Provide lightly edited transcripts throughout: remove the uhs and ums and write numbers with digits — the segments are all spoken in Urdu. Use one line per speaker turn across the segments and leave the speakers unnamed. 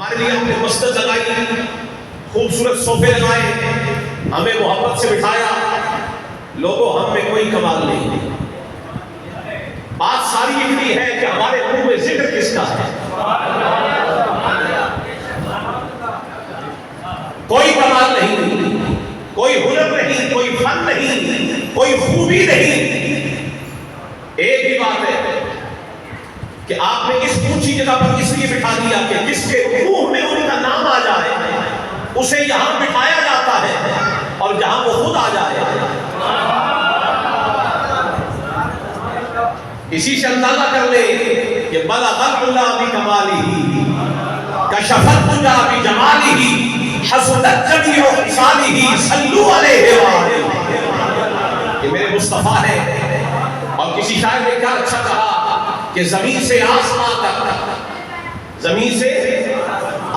ہمارے لیے ہم نے مسجد لگائی، خوبصورت صوفے لگائے، ہمیں محبت سے بٹھایا. لوگوں ہم میں کوئی کمال نہیں. بات ساری اتنی ہے کہ ہمارے منہ میں ذکر کس کا ہے. کوئی کمال نہیں، کوئی ہنر نہیں، کوئی فن نہیں، کوئی خوبی نہیں. ایک ہی بات ہے کہ آپ نے اس اونچی جگہ پر اس لیے بٹھا دیا کہ جس کے منہ میں ان کا نام آ جائے اسے یہاں بٹھایا جاتا ہے، اور جہاں وہ خود آ جائے. اسی سے اندازہ کر لے کہ بلغ العلا بکمالہ، کشف الدجی بجمالہ، حسنت جمیع خصالہ، صلوا علیہ وآلہ. یہ میرے مصطفیٰ ہے. اور کسی شاعر نے کیا اچھا کہا کہ زمین سے آسمان تک، زمین سے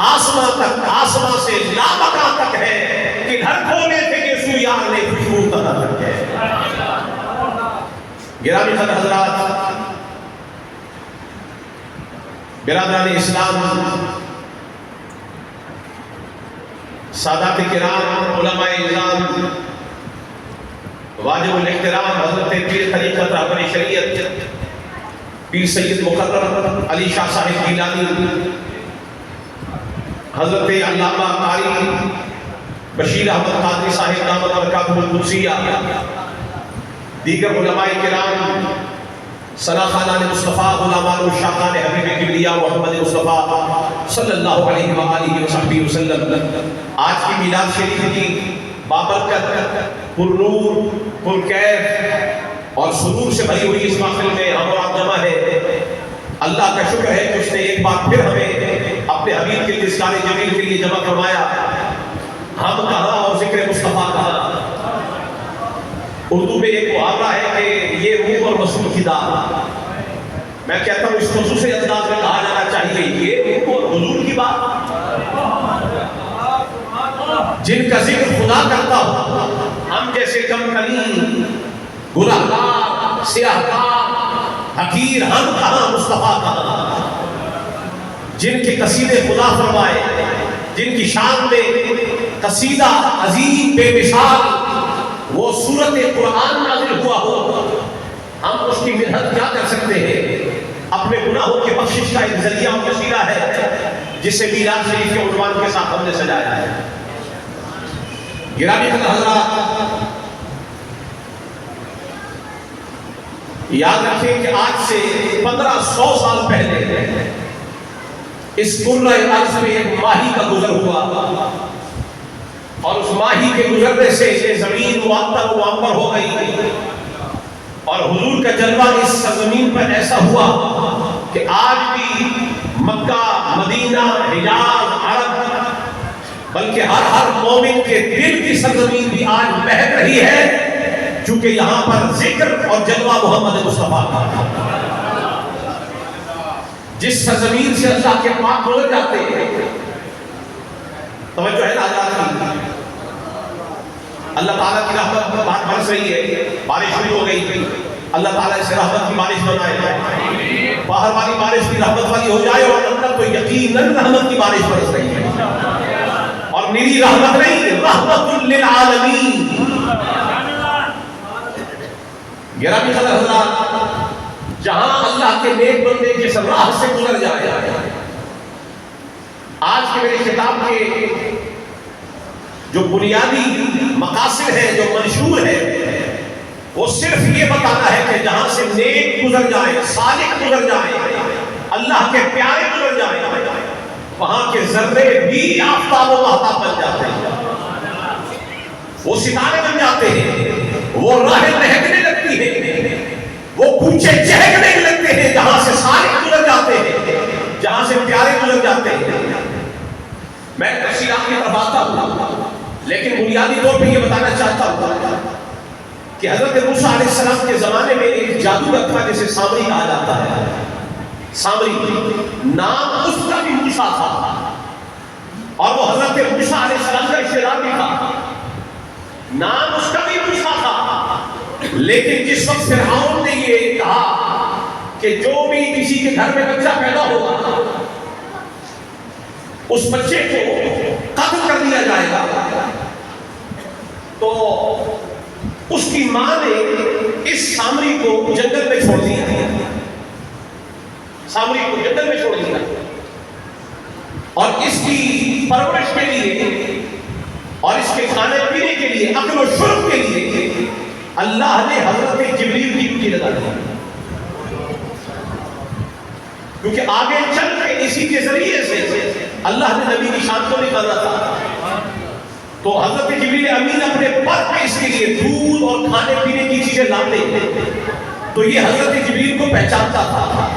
آسمان تک، آسمان سے لامکان تک ہے کہ گھر کھولے تھے کہ سویان نے خوشبو تنا تک ہے. گرامی حضرات، برادران اسلام، سادات کرام، علماء اعظام، واجب الاحترام حضرت پیر طریقت رہبر شریعت پیر سید مقرر علی شاہ صاحب گیلانی، حضرت علامہ قاری بشیر احمد قادری صاحب دامت برکاتہ القدسیہ، دیگر علماء کرام، ثنا خانان مصطفیٰ، غلامان الشاقان حبیب کبریا محمد مصطفیٰ صلی اللہ علیہ وآلہ وصحبہ وسلم. آج کی میلاد شریف کی بابرکت، پر نور، پر کیف اور سرور سے بھری ہوئی اس محفل میں ہم اور آپ جمع ہے. اللہ کا شکر ہے کہ اس نے ایک بار پھر ہمیں اپنے حبیب کے تذکار جمیل کے لیے جمع کروایا. ہم کہاں اور ذکر مصطفیٰ کہاں. اردو میں ایک محاورہ ہے کہ یہ روح اور رسول کی داد. میں کہتا ہوں اس خصوصی انداز میں کہا جانا چاہیے یہ روح اور حضور کی بات. جن کا ذکر خدا کرتا ہو، ہم جیسے کم کلیم، گناہگار، سیاہکار، حقیر، ہم کہاں مصطفیٰ کہاں. جن کے قصیدے خدا فرمائے، جن کی شان میں قصیدہ عظیم بے مثال وہ سورت قرآن نازل ہوا ہو، ہم اس کی مدحت کیا کر سکتے ہیں. اپنے گناہوں کی بخشش کا ایک ذریعہ و وسیلہ ہے جسے میلاد شریف کے عنوان کے ساتھ ہم نے سجایا ہے. گرامی حضرات، یاد رکھیں کہ آج سے 1500 سال پہلے اس قرۂ ارض میں ایک ماہی کا گزر ہوا، اور اس ماہی کے گزرنے سے یہ زمین معطر و معمر ہو گئی، اور حضور کا جلوہ اس سرزمین پر ایسا ہوا کہ آج بھی مکہ، مدینہ، حجاز، عرب، بلکہ ہر مومن کے دل کی سرزمین بھی آج مہک رہی ہے، چونکہ یہاں پر ذکر اور جلوہ محمد مصطفیٰ کا. جس سرزمین سے اللہ کے پاک گزر جاتے ہیں، توجہ ہے نا حضرات، اللہ تعالیٰ کی رحمت برس رہی ہے، بارش شروع ہو گئی، اللہ تعالیٰ اس رحمت کی بارش بنائے، باہر والی بارش بھی رحمت والی ہو جائے، اور اندر تو یقیناً رحمت کی بارش برس رہی ہے. اور میری رحمت نہیں، رحمت للعالمین. گرامی حضرات، جہاں اللہ کے نیک بندے جس راہ سے گزر جائے، آج کے میرے خطاب کے جو بنیادی مقاصد ہے، جو منشور ہے، وہ صرف یہ بتانا ہے کہ جہاں سے نیک گزر جائے، صالح گزر جائے، اللہ کے پیارے گزر جائے، وہاں کے ذرے بھی آفتاب و مہتاب بن جاتے ہیں، وہ ستارے بن جاتے ہیں، وہ راہیں مہکنے لگتی ہیں، وہ کوچے چہکنے لگتے ہیں جہاں سے صالح گزر جاتے ہیں، جہاں سے پیارے گزر جاتے ہیں. میں تفصیلات کی طرف آتا ہوں، لیکن بنیادی طور پہ یہ بتانا چاہتا ہوں کہ حضرت موسیٰ علیہ السلام کے زمانے میں ایک جادوگر تھا جسے سامری کہا جاتا ہے. سامری نام اس کا بھی موسیٰ تھا، اور وہ حضرت موسیٰ علیہ السلام کا رشتہ دار بھی تھا. نام اس کا بھی موسیٰ تھا، لیکن جس وقت فرعون نے یہ کہا کہ جو بھی کسی کے گھر میں بچہ پیدا ہوگا اس بچے کو قتل کر دیا جائے گا، تو اس کی ماں نے اس سامری کو جنگل میں چھوڑ دیا، سامری کو جنگل میں چھوڑ دیا، اور اس کی پرورش کے لیے اور اس کے کھانے پینے کے لیے، اکل و شرب کے لیے اللہ نے حضرت جبریل کی ڈیوٹی لگا دی، کیونکہ آگے چل کے اسی کے ذریعے سے اللہ نے نبی کی شان کو نکالا تھا۔ تو حضرت جبریل امین اپنے پر پہ اس کے لیے دودھ اور کھانے پینے کی چیزیں لاتے ہیں، تو یہ حضرت جبریل کو پہچانتا تھا،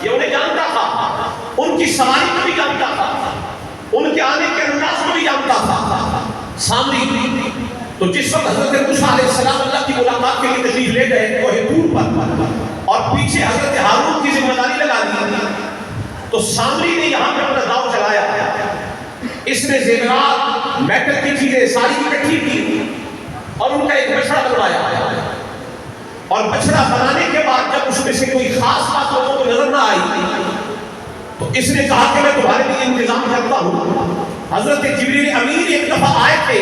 یہ انہیں جانتا تھا، ان کی سواری کو بھی جانتا تھا، ان کے آنے کے انداز کو بھی جانتا تھا سامری۔ تو جس وقت حضرت موسیٰ علیہ السلام اللہ کی ملاقات کے لیے تشریف لے گئے کوہ طور پر، اور پیچھے حضرت ہارون کی ذمہ داری لگا دی، تو سامری نے یہاں پر اپنا داؤ چلایا، اس نے زیورات میٹل کی چیزیں ساری اکٹھی کی اور ان کا ایک بچڑا بنوایا، اور بچڑا بنانے کے بعد جب اس میں سے کوئی خاص بات لوگوں کو نظر نہ آئی تو اس نے کہا کہ میں تمہارے لیے انتظام کرتا ہوں۔ حضرت جبریل امین ایک دفعہ آئے تھے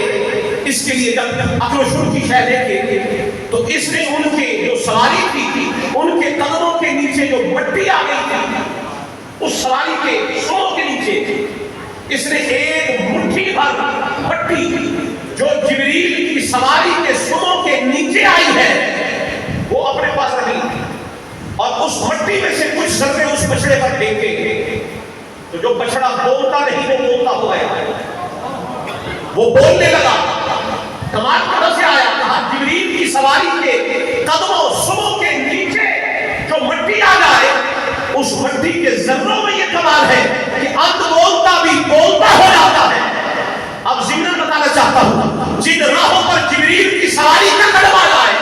اس کے لیے، جب عقل و شعور کی شے لے کے، تو اس نے ان کے جو سواری تھی ان کے قدموں کے نیچے جو مٹی آ گئی تھی، اس سواری کے سروں کے نیچے اس نے ایک مٹھی بھر مٹی جو جبریل کی سواری کے سروں کے نیچے آئی ہے وہ اپنے پاس رکھی، اور اس مٹی میں سے کچھ ذرے اس بچڑے پر پھینکے، تو جو بچڑا بولتا نہیں وہ بولتا ہو گیا، وہ بولنے لگا۔ کمال کہاں سے آیا؟ کہا جبریل کی سواری کے قدموں سروں کے نیچے جو مٹی آ جائے، اس مٹی کے ذروں میں یہ کمال ہے کہ اندھ بولتا بھی بولتا ہو جاتا ہے۔ اب ضمن بتانا چاہتا ہوں، جن راہوں پر جبریل کی سواری کا قدم آ جائے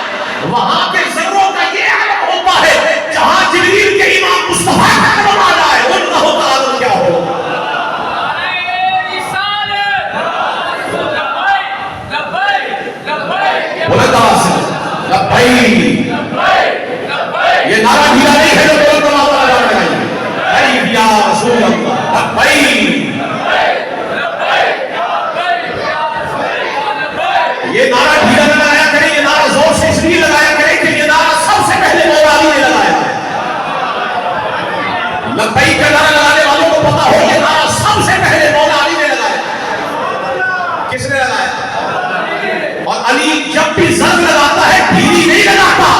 وہاں کے ذروں کا یہ عالم ہوتا ہے، جہاں جبریل کے امام مصطفیٰ کا قدم آ جائے ان راہوں کا عالم کیا ہو۔ یہ نعرہ ڈھیلا نہیں ہے، یا رسول اللہ یہ نعرہ ڈھیلا نہ لگایا کریں، یہ نعرہ زور سے اس لیے لگایا کریں کہ یہ نعرہ سب سے پہلے مولا علی نے لگایا ہے۔ لبیک کا نعرہ لگانے والوں کو پتا ہو یہ نعرہ سب سے پہلے مولا علی نے لگایا۔ کس نے لگایا؟ اور علی جب بھی زنگ لگاتا ہے ڈھیلی نہیں لگاتا،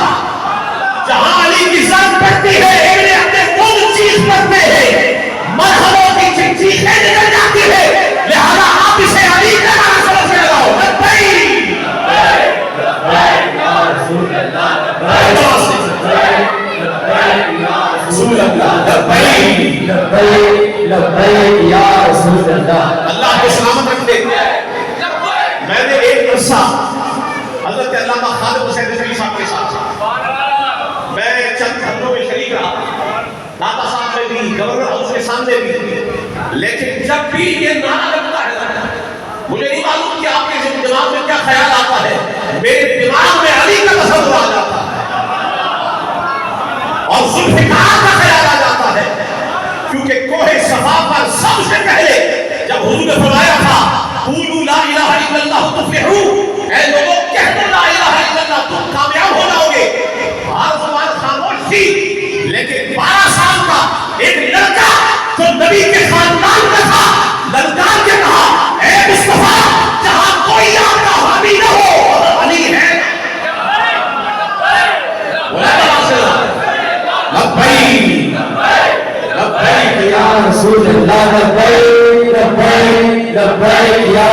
جہاں علی کی زنگ پڑتی ہے ابن اپنے کون چیز پڑتے ہیں، مرحبوں کی چیزیں نکل جاتی ہے، لہذا آپ اسے علی کا نعرہ سمجھ سے لگاؤ۔ اللہ کو سلامت رکھتے۔ میں نے ایک عرصہ حضرت علامہ خالد حسین رضوی صاحب کے ساتھ میں چند خطوں میں شریک رہا، داتا صاحب میں بھی، گورنر ہاؤس کے سامنے بھی، لیکن جب بھی یہ نعرہ لگتا ہے مجھے نہیں معلوم کہ آپ کے دماغ میں کیا خیال آتا ہے، میرے دماغ میں علی کا تصور آ جاتا ہے اور ذوالفقار کا خیال آ جاتا ہے، کیونکہ کوہ صفا پر سب سے پہلے جب حضور نے فرمایا تھا قولوا لا الہ الا اللہ تفلحوا، اے لوگوں کہہ دو لا الہ الا اللہ تم کامیاب ہو جاؤ گے۔ ہر زبان خاموش تھی، لیکن 12 سال کا ایک لڑکا جو نبی کے خاندان کا تھا للکار کے کہا اے مصطفیٰ جہاں کوئی آپ کا حامی نہ ہو علی ہے۔ لبیک لبیک یا رسول اللہ، لبیک لبیک لبیک یا